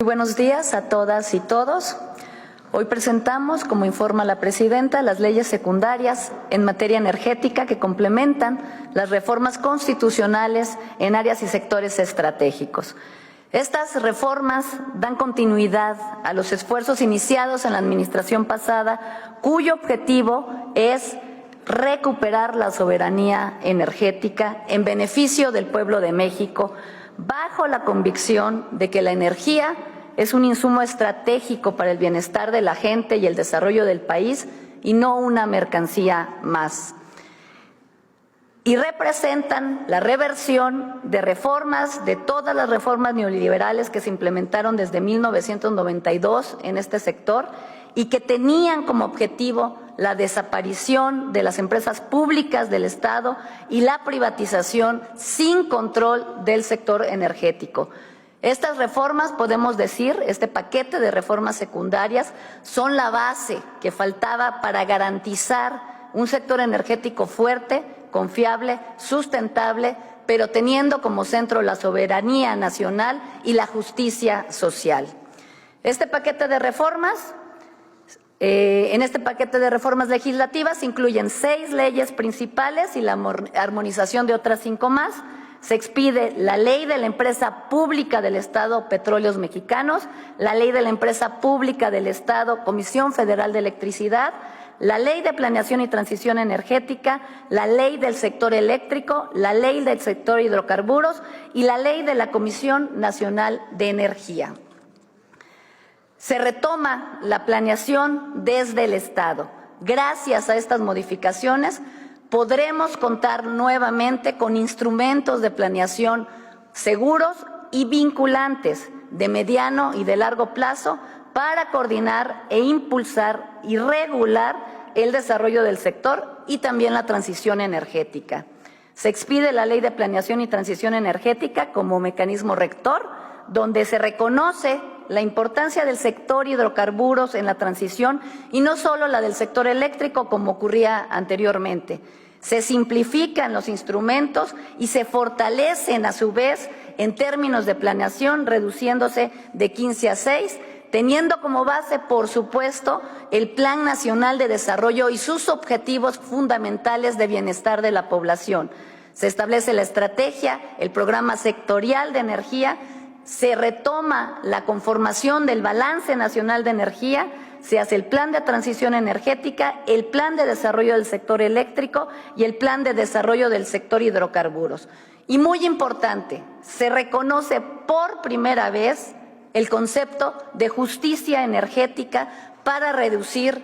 Muy buenos días a todas y todos. Hoy presentamos, como informa la presidenta, las leyes secundarias en materia energética que complementan las reformas constitucionales en áreas y sectores estratégicos. Estas reformas dan continuidad a los esfuerzos iniciados en la administración pasada, cuyo objetivo es recuperar la soberanía energética en beneficio del pueblo de México, bajo la convicción de que la energía es un insumo estratégico para el bienestar de la gente y el desarrollo del país y no una mercancía más. Y representan la reversión de reformas, de todas las reformas neoliberales que se implementaron desde 1992 en este sector y que tenían como objetivo la desaparición de las empresas públicas del Estado y la privatización sin control del sector energético. Estas reformas, podemos decir, este paquete de reformas secundarias, son la base que faltaba para garantizar un sector energético fuerte, confiable, sustentable, pero teniendo como centro la soberanía nacional y la justicia social. Este paquete de reformas, en este paquete de reformas legislativas incluyen 6 leyes principales y la armonización de otras 5 más. Se expide la Ley de la Empresa Pública del Estado Petróleos Mexicanos, la Ley de la Empresa Pública del Estado Comisión Federal de Electricidad, la Ley de Planeación y Transición Energética, la Ley del Sector Eléctrico, la Ley del Sector Hidrocarburos y la Ley de la Comisión Nacional de Energía. Se retoma la planeación desde el Estado. Gracias a estas modificaciones, podremos contar nuevamente con instrumentos de planeación seguros y vinculantes de mediano y de largo plazo para coordinar e impulsar y regular el desarrollo del sector y también la transición energética. Se expide la Ley de Planeación y Transición Energética como mecanismo rector, donde se reconoce la importancia del sector hidrocarburos en la transición y no solo la del sector eléctrico como ocurría anteriormente. Se simplifican los instrumentos y se fortalecen a su vez en términos de planeación, reduciéndose de 15 a 6, teniendo como base, por supuesto, el Plan Nacional de Desarrollo y sus objetivos fundamentales de bienestar de la población. Se establece la estrategia, el programa sectorial de energía, se retoma la conformación del Balance Nacional de Energía, se hace el Plan de Transición Energética, el Plan de Desarrollo del Sector Eléctrico y el Plan de Desarrollo del Sector Hidrocarburos. Y muy importante, se reconoce por primera vez el concepto de justicia energética para reducir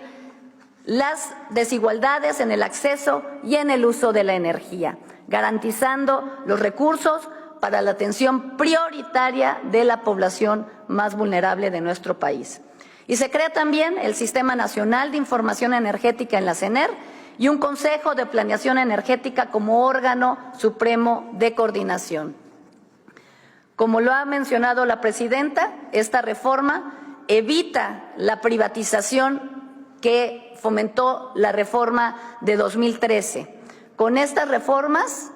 las desigualdades en el acceso y en el uso de la energía, garantizando los recursos para la atención prioritaria de la población más vulnerable de nuestro país. Y se crea también el Sistema Nacional de Información Energética en la CENER y un Consejo de Planeación Energética como órgano supremo de coordinación. Como lo ha mencionado la presidenta, esta reforma evita la privatización que fomentó la reforma de 2013. Con estas reformas,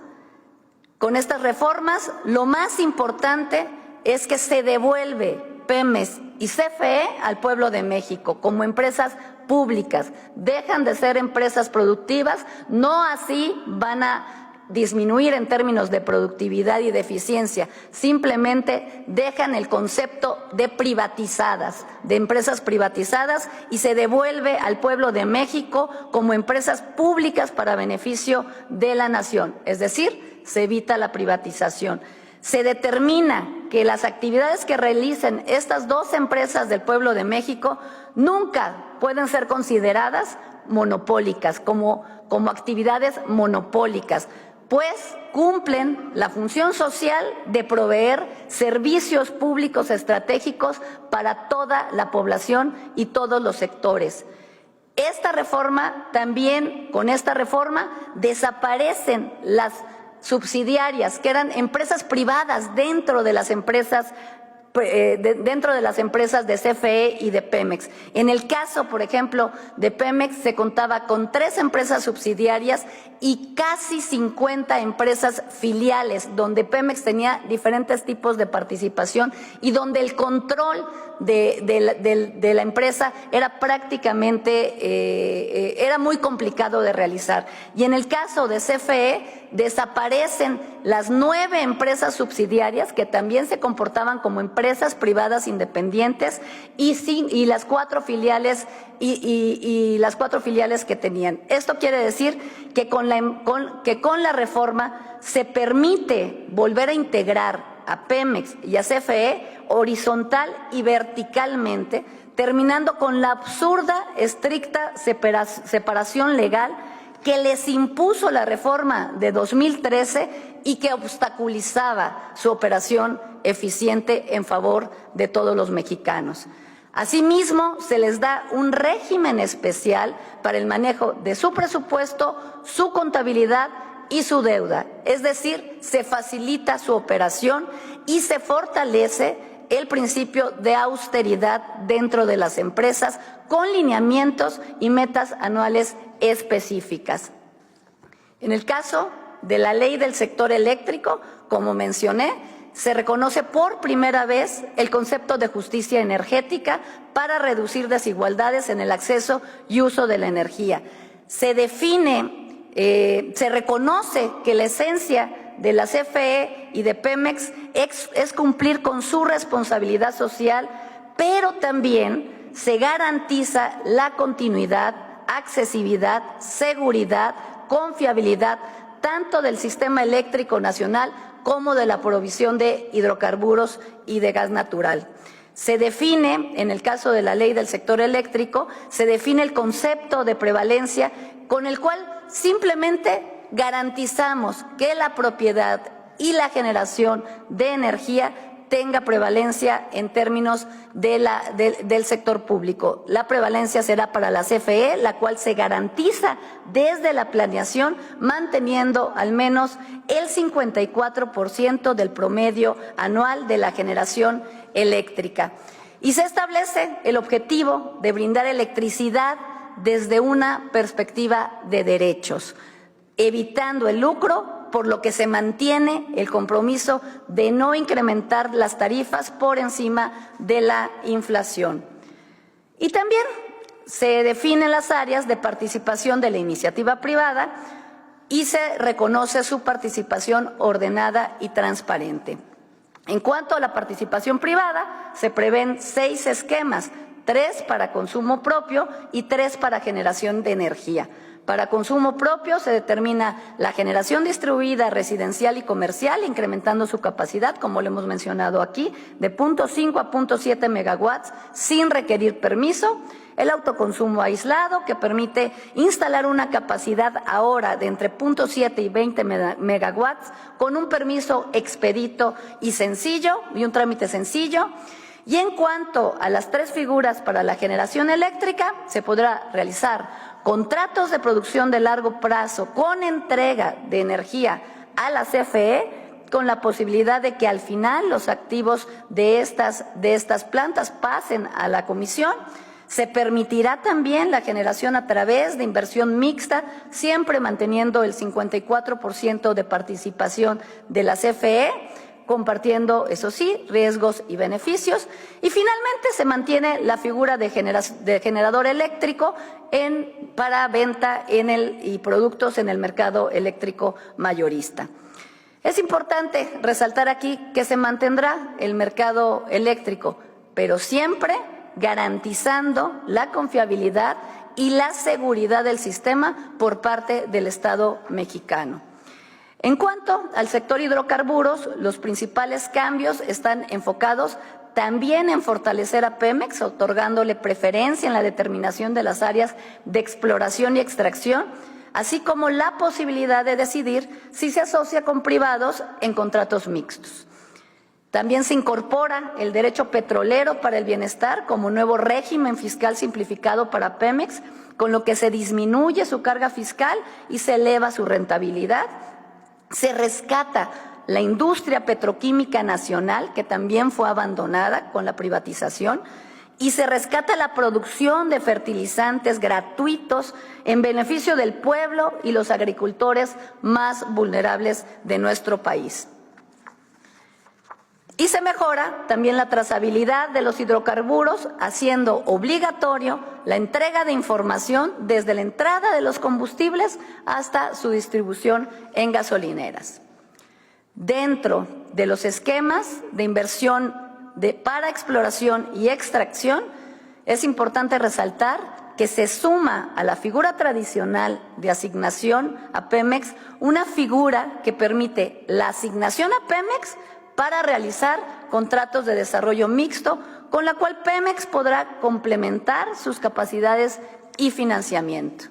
lo más importante es que se devuelve Pemex y CFE al pueblo de México como empresas públicas. Dejan de ser empresas productivas, no así van a disminuir en términos de productividad y de eficiencia, simplemente dejan el concepto de privatizadas, de empresas privatizadas y se devuelve al pueblo de México como empresas públicas para beneficio de la nación, es decir, se evita la privatización. Se determina que las actividades que realicen estas 2 empresas del pueblo de México nunca pueden ser consideradas monopólicas, como actividades monopólicas, pues cumplen la función social de proveer servicios públicos estratégicos para toda la población y todos los sectores. Esta reforma también, con esta reforma, desaparecen las subsidiarias, que eran empresas privadas dentro de las empresas dentro de las empresas de CFE y de Pemex. En el caso, por ejemplo, de Pemex, se contaba con 3 empresas subsidiarias y casi 50 empresas filiales, donde Pemex tenía diferentes tipos de participación y donde el control de la empresa era prácticamente, era muy complicado de realizar. Y en el caso de CFE, desaparecen las 9 empresas subsidiarias que también se comportaban como empresas privadas independientes y las 4 filiales y las 4 filiales que tenían. Esto quiere decir que con la reforma se permite volver a integrar a Pemex y a CFE horizontal y verticalmente, terminando con la absurda, estricta separación legal que les impuso la reforma de 2013 y que obstaculizaba su operación eficiente en favor de todos los mexicanos. Asimismo, se les da un régimen especial para el manejo de su presupuesto, su contabilidad y su deuda, es decir, se facilita su operación y se fortalece el principio de austeridad dentro de las empresas con lineamientos y metas anuales específicas. En el caso de la ley del sector eléctrico, como mencioné, se reconoce por primera vez el concepto de justicia energética para reducir desigualdades en el acceso y uso de la energía. Se reconoce que la esencia de la CFE y de Pemex es cumplir con su responsabilidad social, pero también se garantiza la continuidad, accesibilidad, seguridad, confiabilidad, tanto del sistema eléctrico nacional como de la provisión de hidrocarburos y de gas natural. Se define, en el caso de la ley del sector eléctrico, se define el concepto de prevalencia con el cual simplemente garantizamos que la propiedad y la generación de energía tenga prevalencia en términos del sector público. La prevalencia será para la CFE, la cual se garantiza desde la planeación, manteniendo al menos el 54% del promedio anual de la generación eléctrica. Y se establece el objetivo de brindar electricidad desde una perspectiva de derechos, evitando el lucro, por lo que se mantiene el compromiso de no incrementar las tarifas por encima de la inflación. Y también se definen las áreas de participación de la iniciativa privada y se reconoce su participación ordenada y transparente. En cuanto a la participación privada, se prevén 6 esquemas, 3 para consumo propio y 3 para generación de energía. Para consumo propio se determina la generación distribuida residencial y comercial, incrementando su capacidad, como lo hemos mencionado aquí, de 0.5 a 0.7 megawatts sin requerir permiso. El autoconsumo aislado, que permite instalar una capacidad ahora de entre 0.7 y 20 megawatts con un permiso expedito y sencillo, y un trámite sencillo. Y en cuanto a las 3 figuras para la generación eléctrica, se podrá realizar contratos de producción de largo plazo con entrega de energía a la CFE, con la posibilidad de que al final los activos de estas plantas pasen a la comisión. Se permitirá también la generación a través de inversión mixta, siempre manteniendo el 54% de participación de la CFE, compartiendo, eso sí, riesgos y beneficios. Y finalmente se mantiene la figura de generador eléctrico para venta y productos en el mercado eléctrico mayorista. Es importante resaltar aquí que se mantendrá el mercado eléctrico, pero siempre garantizando la confiabilidad y la seguridad del sistema por parte del Estado mexicano. En cuanto al sector hidrocarburos, los principales cambios están enfocados también en fortalecer a Pemex, otorgándole preferencia en la determinación de las áreas de exploración y extracción, así como la posibilidad de decidir si se asocia con privados en contratos mixtos. También se incorpora el derecho petrolero para el bienestar como nuevo régimen fiscal simplificado para Pemex, con lo que se disminuye su carga fiscal y se eleva su rentabilidad. Se rescata la industria petroquímica nacional, que también fue abandonada con la privatización, y se rescata la producción de fertilizantes gratuitos en beneficio del pueblo y los agricultores más vulnerables de nuestro país. Y se mejora también la trazabilidad de los hidrocarburos, haciendo obligatorio la entrega de información desde la entrada de los combustibles hasta su distribución en gasolineras. Dentro de los esquemas de inversión para exploración y extracción, es importante resaltar que se suma a la figura tradicional de asignación a Pemex una figura que permite la asignación a Pemex para realizar contratos de desarrollo mixto, con la cual Pemex podrá complementar sus capacidades y financiamiento.